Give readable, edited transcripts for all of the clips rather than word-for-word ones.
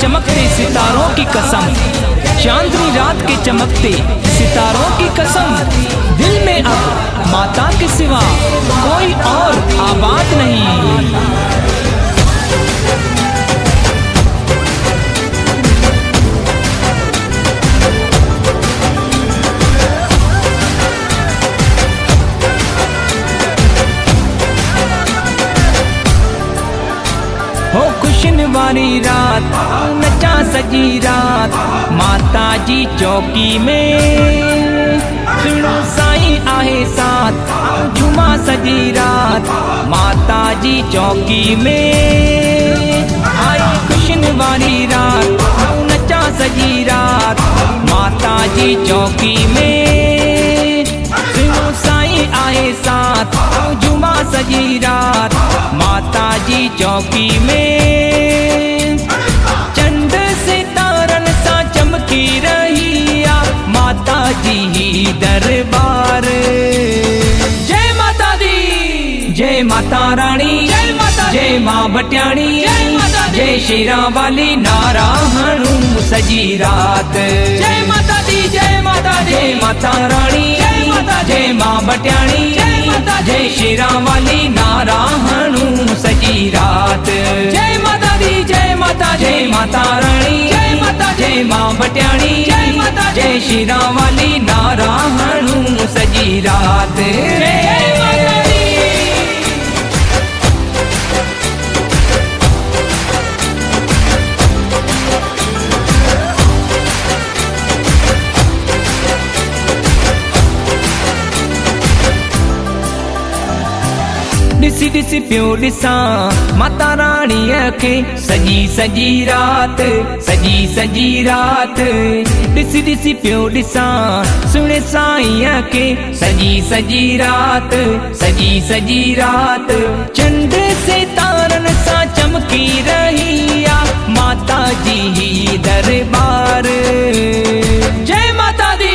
चमकते सितारों की कसम, चांदनी रात के चमकते सितारों की कसम, दिल में अब माता के सिवा कोई और आबाद नहीं। हो खुशन वाली रात नचा सजी रात, माता जी चौकी में सुनो साईं आहे साथ, झुमा सजी रात माता जी चौकी में। आई खुशन वाली रात नचा सजी रात, माता जी चौकी में सुनो साईं आहे साथ, झुमा सजी रात माता जी चौकी में। चंद सितारन सा चमकी रही आ माता जी ही दरबार। जय माता दी, जय माता रानी, जय माता, जय माँ बट्याणी, जय माता, जय शेरा वाली नारायणू सजी रात। जय माता दी, जय माता, जय माता रानी, जय माता, जय माँ बट्याणी, जय माता, जय शेरा वाली नारायणू सजी रात। जय माता दी, जय माता, जय माता रानी, जय माता, जय माँ बट्याणी, जय माता, जय शेरा वाली नारायणू सजी रात। जय माता दी। ॾिसी ॾिसी पियो ॾिसां माता राणीअ खे सजी सजी रात, सजी सजी रात। ॾिसी ॾिसी पियो ॾिसां सुहिणे साईंअ खे सजी सजी रात, सजी सजी रात। चंड सितारन सां चमकी रही आ माता जी ही दरबार। जय माता दी,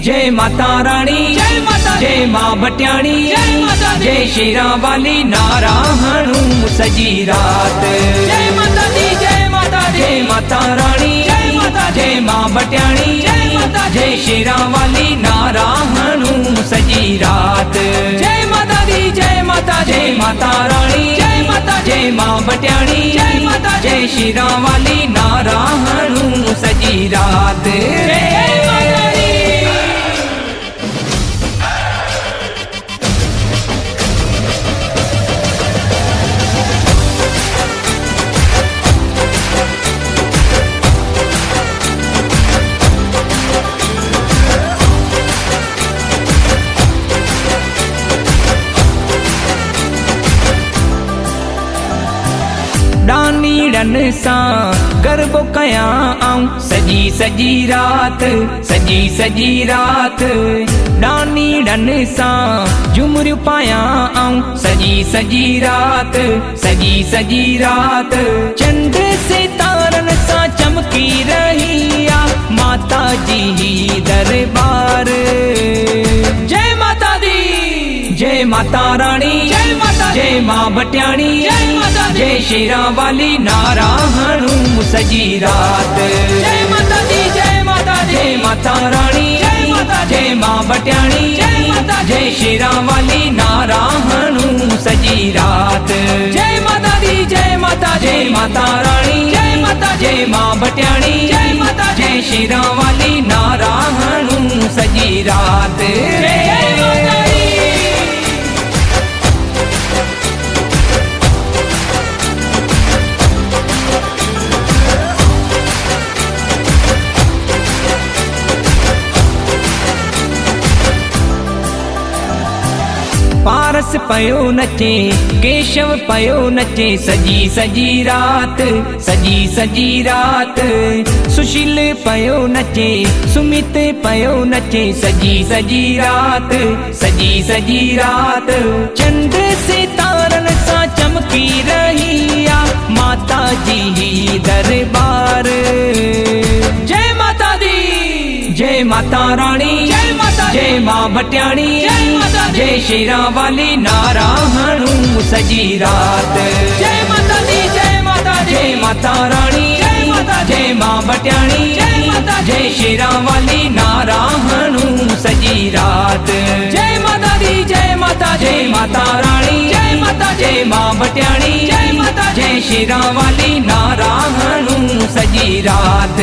जय माता रानी, जय माता, जय माँ बट्याणी, जय माता, जय शेरा वाली नारायणू सजी रात। जय माता दी, जय माता, जय माता रानी, जय माता, जय माँ बट्याणी, जय माता, जय शेरा वाली नारायणू सजी रात। जय माता दी, जय माता, जय माता रानी, जय माता, जय माँ बट्याणी, जय माता, जय शेरा वाली नारायणू सजी रात। जय माता दी। डानीड़न सां गरबो कयां आऊं सजी सजी रात, सजी सजी रात। डानीड़न सां झुमरियूं पायां आऊं सजी सजी रात, सजी सजी रात। चंड सितारन सां चमकी रही आ माता जी ही दरबार। जय माता दी, जय माता रानी, जय माता, जय माँ बट्याणी, जय माता, जय शेरा वाली नारायणू सजी रात। जय माता दी, जय माता, जय माता रानी, जय माता, जय माँ बट्याणी, जय माता, जय शेरा वाली नारायणू सजी रात। जय माता दी, जय माता, जय माता रानी, जय माता, जय माँ बट्याणी, जय माता, जय शेरा वाली नारायणू सजी रात। जय माता दी। पारस पयो नचे, केशव पयो नचे सजी सजी रात, सजी सजी रात। सुशील पयो नचे, सुमित पयो नचे सजी सजी रात, सजी सजी रात। चंड सितारन सां चमकी रही आ माता जी ही दरबार। जय माता दी, जय माता रानी, जय माता, जय माँ बट्याणी, जय माता, जय शेरा वाली नारायणू सजी रात। जय माता दी, जय माता, जय माता रानी, जय माता, जय मां बट्याणी जय शेरा वाली नारा हणूं सजी रात जय माता दी जय माता रानी जय मां बट्याणी जय शेरा वाली नारा हणूं सजी रात।